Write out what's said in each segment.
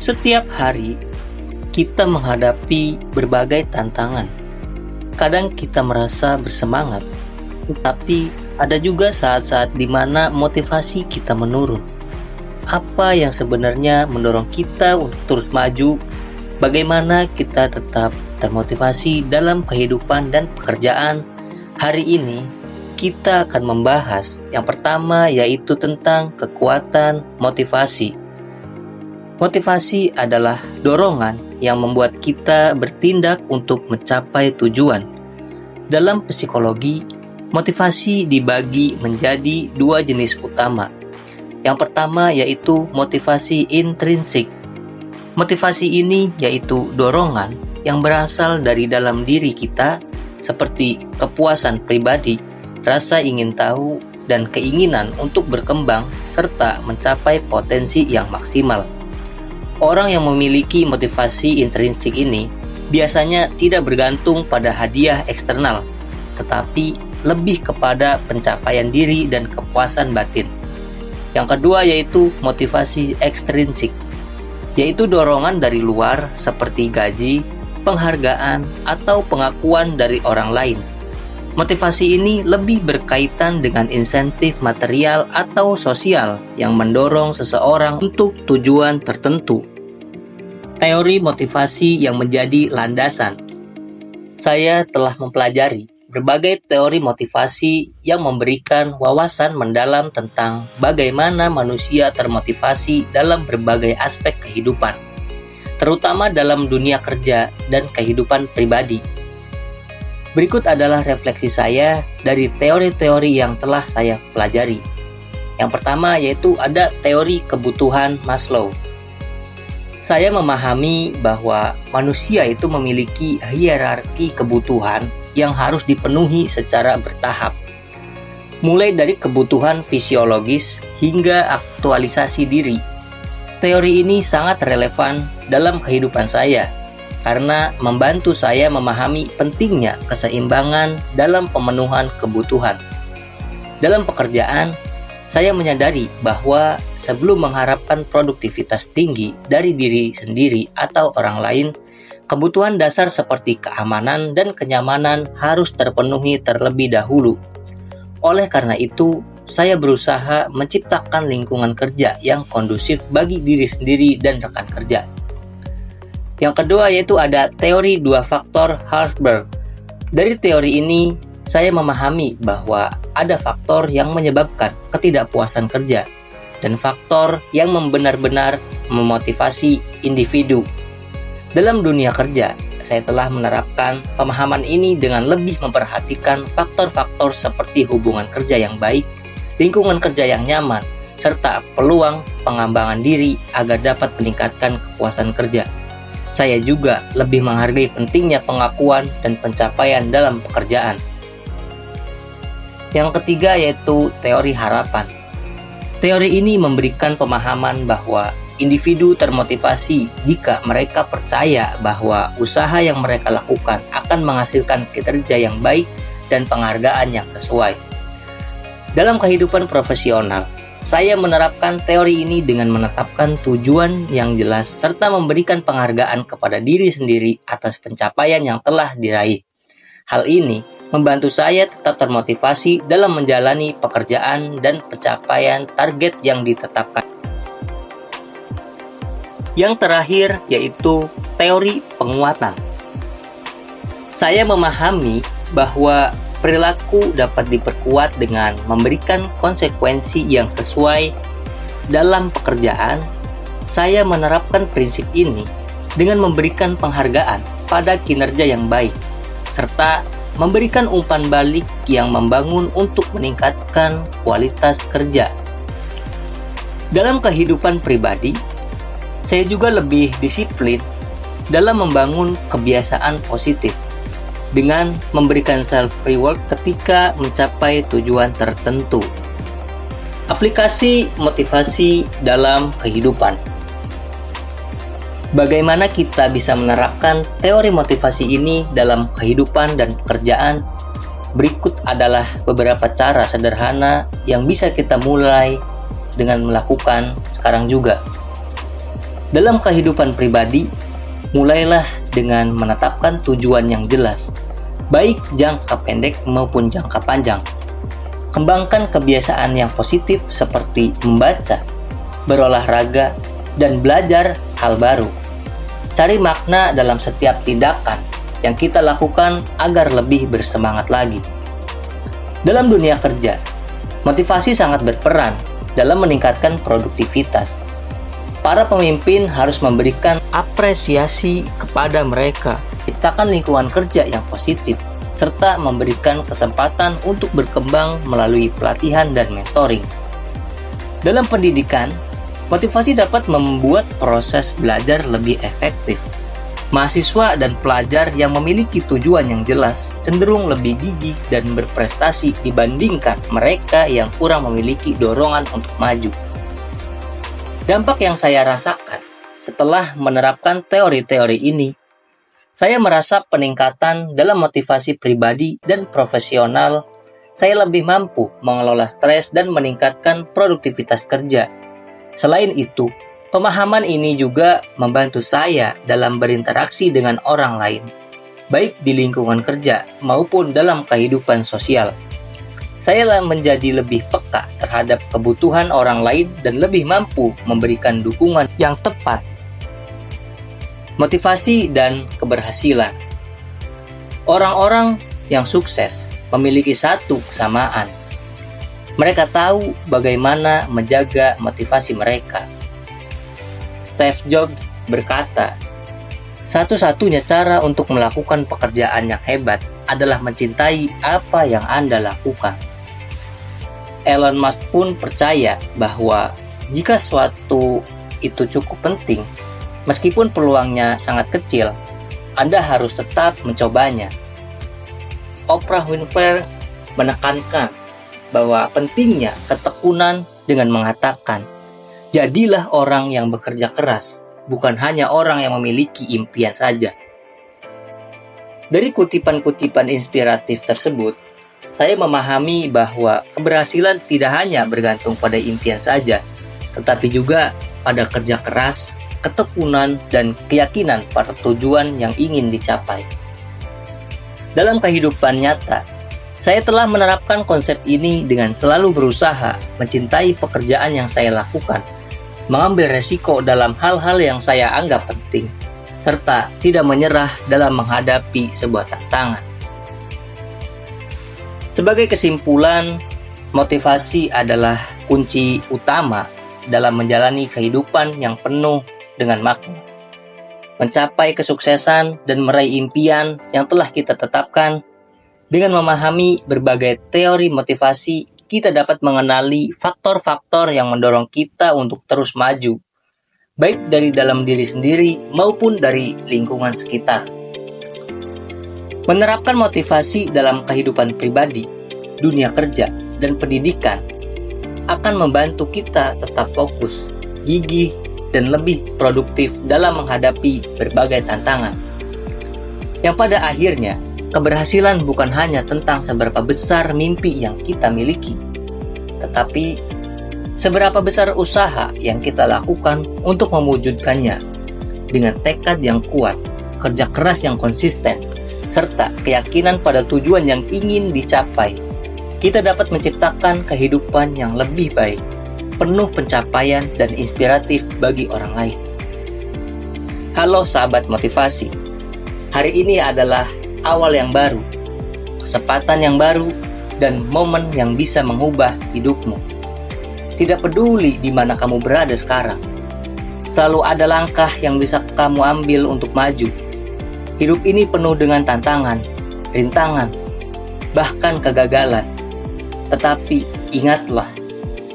Setiap hari kita menghadapi berbagai tantangan. Kadang kita merasa bersemangat, tapi ada juga saat-saat di mana motivasi kita menurun. Apa yang sebenarnya mendorong kita untuk terus maju? Bagaimana kita tetap termotivasi dalam kehidupan dan pekerjaan? Hari ini kita akan membahas yang pertama, yaitu tentang kekuatan motivasi. Motivasi adalah dorongan yang membuat kita bertindak untuk mencapai tujuan. Dalam psikologi, motivasi dibagi menjadi dua jenis utama. Yang pertama yaitu motivasi intrinsik. Motivasi ini yaitu dorongan yang berasal dari dalam diri kita, seperti kepuasan pribadi, rasa ingin tahu, dan keinginan untuk berkembang serta mencapai potensi yang maksimal. Orang yang memiliki motivasi intrinsik ini biasanya tidak bergantung pada hadiah eksternal, tetapi lebih kepada pencapaian diri dan kepuasan batin. Yang kedua yaitu motivasi ekstrinsik, yaitu dorongan dari luar seperti gaji, penghargaan, atau pengakuan dari orang lain. Motivasi ini lebih berkaitan dengan insentif material atau sosial yang mendorong seseorang untuk tujuan tertentu. Teori motivasi yang menjadi landasan. Saya telah mempelajari berbagai teori motivasi yang memberikan wawasan mendalam tentang bagaimana manusia termotivasi dalam berbagai aspek kehidupan, terutama dalam dunia kerja dan kehidupan pribadi. Berikut adalah refleksi saya dari teori-teori yang telah saya pelajari. Yang pertama yaitu ada teori kebutuhan Maslow. Saya memahami bahwa manusia itu memiliki hierarki kebutuhan yang harus dipenuhi secara bertahap. Mulai dari kebutuhan fisiologis hingga aktualisasi diri. Teori ini sangat relevan dalam kehidupan saya, karena membantu saya memahami pentingnya keseimbangan dalam pemenuhan kebutuhan. Dalam pekerjaan, saya menyadari bahwa sebelum mengharapkan produktivitas tinggi dari diri sendiri atau orang lain, kebutuhan dasar seperti keamanan dan kenyamanan harus terpenuhi terlebih dahulu. Oleh karena itu, saya berusaha menciptakan lingkungan kerja yang kondusif bagi diri sendiri dan rekan kerja. Yang kedua yaitu ada teori dua faktor Herzberg. Dari teori ini, saya memahami bahwa ada faktor yang menyebabkan ketidakpuasan kerja dan faktor yang benar-benar memotivasi individu. Dalam dunia kerja, saya telah menerapkan pemahaman ini dengan lebih memperhatikan faktor-faktor seperti hubungan kerja yang baik, lingkungan kerja yang nyaman, serta peluang pengembangan diri agar dapat meningkatkan kepuasan kerja. Saya juga lebih menghargai pentingnya pengakuan dan pencapaian dalam pekerjaan. Yang ketiga yaitu teori harapan. Teori ini memberikan pemahaman bahwa individu termotivasi jika mereka percaya bahwa usaha yang mereka lakukan akan menghasilkan kinerja yang baik dan penghargaan yang sesuai. Dalam kehidupan profesional, saya menerapkan teori ini dengan menetapkan tujuan yang jelas serta memberikan penghargaan kepada diri sendiri atas pencapaian yang telah diraih. Hal ini membantu saya tetap termotivasi dalam menjalani pekerjaan dan pencapaian target yang ditetapkan. Yang terakhir yaitu teori penguatan. Saya memahami bahwa perilaku dapat diperkuat dengan memberikan konsekuensi yang sesuai. Dalam pekerjaan, saya menerapkan prinsip ini dengan memberikan penghargaan pada kinerja yang baik, serta memberikan umpan balik yang membangun untuk meningkatkan kualitas kerja. Dalam kehidupan pribadi, saya juga lebih disiplin dalam membangun kebiasaan positif dengan memberikan self-reward ketika mencapai tujuan tertentu. Aplikasi motivasi dalam kehidupan. Bagaimana kita bisa menerapkan teori motivasi ini dalam kehidupan dan pekerjaan? Berikut adalah beberapa cara sederhana yang bisa kita mulai dengan melakukan sekarang juga. Dalam kehidupan pribadi, mulailah dengan menetapkan tujuan yang jelas, baik jangka pendek maupun jangka panjang. Kembangkan kebiasaan yang positif seperti membaca, berolahraga, dan belajar hal baru. Cari makna dalam setiap tindakan yang kita lakukan agar lebih bersemangat lagi. Dalam dunia kerja, motivasi sangat berperan dalam meningkatkan produktivitas. Para pemimpin harus memberikan apresiasi kepada mereka, ciptakan lingkungan kerja yang positif, serta memberikan kesempatan untuk berkembang melalui pelatihan dan mentoring. Dalam pendidikan, motivasi dapat membuat proses belajar lebih efektif. Mahasiswa dan pelajar yang memiliki tujuan yang jelas cenderung lebih gigih dan berprestasi dibandingkan mereka yang kurang memiliki dorongan untuk maju. Dampak yang saya rasakan setelah menerapkan teori-teori ini, saya merasa peningkatan dalam motivasi pribadi dan profesional. Saya lebih mampu mengelola stres dan meningkatkan produktivitas kerja. Selain itu, pemahaman ini juga membantu saya dalam berinteraksi dengan orang lain, baik di lingkungan kerja maupun dalam kehidupan sosial. Saya menjadi lebih peka terhadap kebutuhan orang lain dan lebih mampu memberikan dukungan yang tepat. Motivasi dan keberhasilan. Orang-orang yang sukses memiliki satu kesamaan. Mereka tahu bagaimana menjaga motivasi mereka. Steve Jobs berkata, "Satu-satunya cara untuk melakukan pekerjaan yang hebat adalah mencintai apa yang Anda lakukan." Elon Musk pun percaya bahwa jika suatu itu cukup penting, meskipun peluangnya sangat kecil, Anda harus tetap mencobanya. Oprah Winfrey menekankan bahwa pentingnya ketekunan dengan mengatakan, "Jadilah orang yang bekerja keras, bukan hanya orang yang memiliki impian saja." Dari kutipan-kutipan inspiratif tersebut, saya memahami bahwa keberhasilan tidak hanya bergantung pada impian saja, tetapi juga pada kerja keras, ketekunan, dan keyakinan pada tujuan yang ingin dicapai. Dalam kehidupan nyata, saya telah menerapkan konsep ini dengan selalu berusaha mencintai pekerjaan yang saya lakukan, mengambil resiko dalam hal-hal yang saya anggap penting, serta tidak menyerah dalam menghadapi sebuah tantangan. Sebagai kesimpulan, motivasi adalah kunci utama dalam menjalani kehidupan yang penuh dengan makna. Mencapai kesuksesan dan meraih impian yang telah kita tetapkan. Dengan memahami berbagai teori motivasi, kita dapat mengenali faktor-faktor yang mendorong kita untuk terus maju, baik dari dalam diri sendiri maupun dari lingkungan sekitar. Menerapkan motivasi dalam kehidupan pribadi, dunia kerja, dan pendidikan akan membantu kita tetap fokus, gigih, dan lebih produktif dalam menghadapi berbagai tantangan. Yang pada akhirnya, keberhasilan bukan hanya tentang seberapa besar mimpi yang kita miliki, tetapi seberapa besar usaha yang kita lakukan untuk mewujudkannya. Dengan tekad yang kuat, kerja keras yang konsisten, serta keyakinan pada tujuan yang ingin dicapai, kita dapat menciptakan kehidupan yang lebih baik, penuh pencapaian dan inspiratif bagi orang lain. Halo sahabat motivasi, hari ini adalah awal yang baru, kesempatan yang baru, dan momen yang bisa mengubah hidupmu. Tidak peduli di mana kamu berada sekarang, selalu ada langkah yang bisa kamu ambil untuk maju. Hidup ini penuh dengan tantangan, rintangan, bahkan kegagalan. Tetapi ingatlah,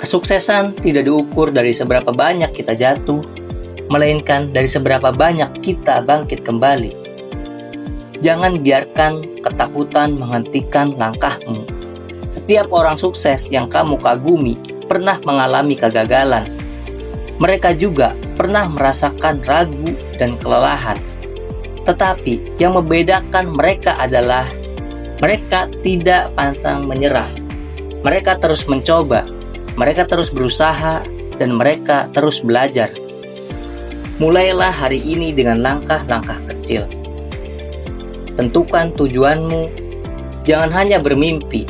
kesuksesan tidak diukur dari seberapa banyak kita jatuh, melainkan dari seberapa banyak kita bangkit kembali. Jangan biarkan ketakutan menghentikan langkahmu. Setiap orang sukses yang kamu kagumi pernah mengalami kegagalan. Mereka juga pernah merasakan ragu dan kelelahan. Tetapi yang membedakan mereka adalah mereka tidak pantang menyerah. Mereka terus mencoba, mereka terus berusaha, dan mereka terus belajar. Mulailah hari ini dengan langkah-langkah kecil. Tentukan tujuanmu, jangan hanya bermimpi.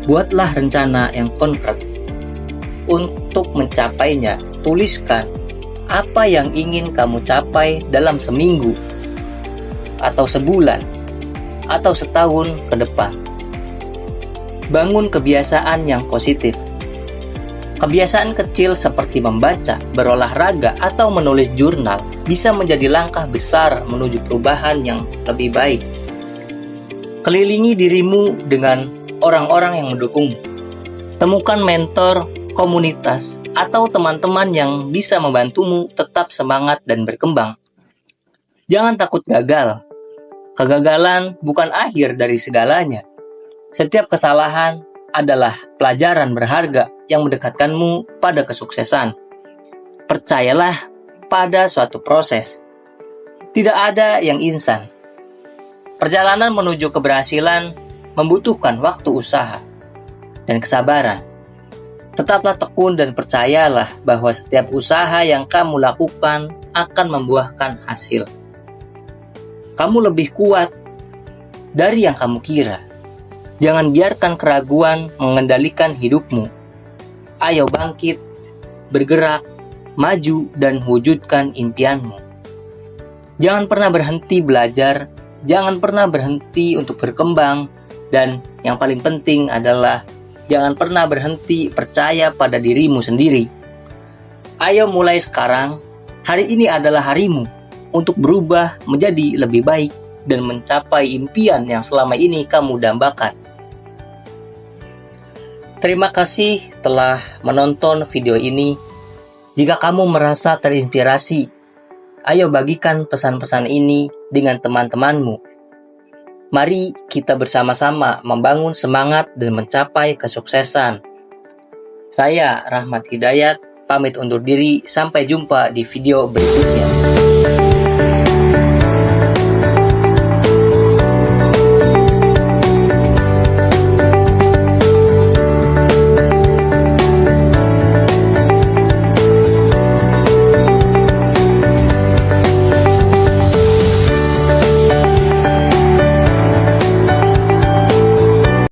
Buatlah rencana yang konkret. Untuk mencapainya, tuliskan apa yang ingin kamu capai dalam seminggu, atau sebulan, atau setahun ke depan. Bangun kebiasaan yang positif. Kebiasaan kecil seperti membaca, berolahraga, atau menulis jurnal bisa menjadi langkah besar menuju perubahan yang lebih baik. Kelilingi dirimu dengan orang-orang yang mendukungmu. Temukan mentor, komunitas, atau teman-teman yang bisa membantumu tetap semangat dan berkembang. Jangan takut gagal. Kegagalan bukan akhir dari segalanya. Setiap kesalahan adalah pelajaran berharga yang mendekatkanmu pada kesuksesan. Percayalah pada suatu proses. Tidak ada yang instan. Perjalanan menuju keberhasilan membutuhkan waktu usaha dan kesabaran. Tetaplah tekun dan percayalah bahwa setiap usaha yang kamu lakukan akan membuahkan hasil. Kamu lebih kuat dari yang kamu kira. Jangan biarkan keraguan mengendalikan hidupmu. Ayo bangkit, bergerak, maju, dan wujudkan impianmu. Jangan pernah berhenti belajar, jangan pernah berhenti untuk berkembang, dan yang paling penting adalah jangan pernah berhenti percaya pada dirimu sendiri. Ayo mulai sekarang, hari ini adalah harimu untuk berubah menjadi lebih baik dan mencapai impian yang selama ini kamu dambakan. Terima kasih telah menonton video ini. Jika kamu merasa terinspirasi, ayo bagikan pesan-pesan ini dengan teman-temanmu. Mari kita bersama-sama membangun semangat dan mencapai kesuksesan. Saya Rahmat Hidayat, pamit undur diri. Sampai jumpa di video berikutnya.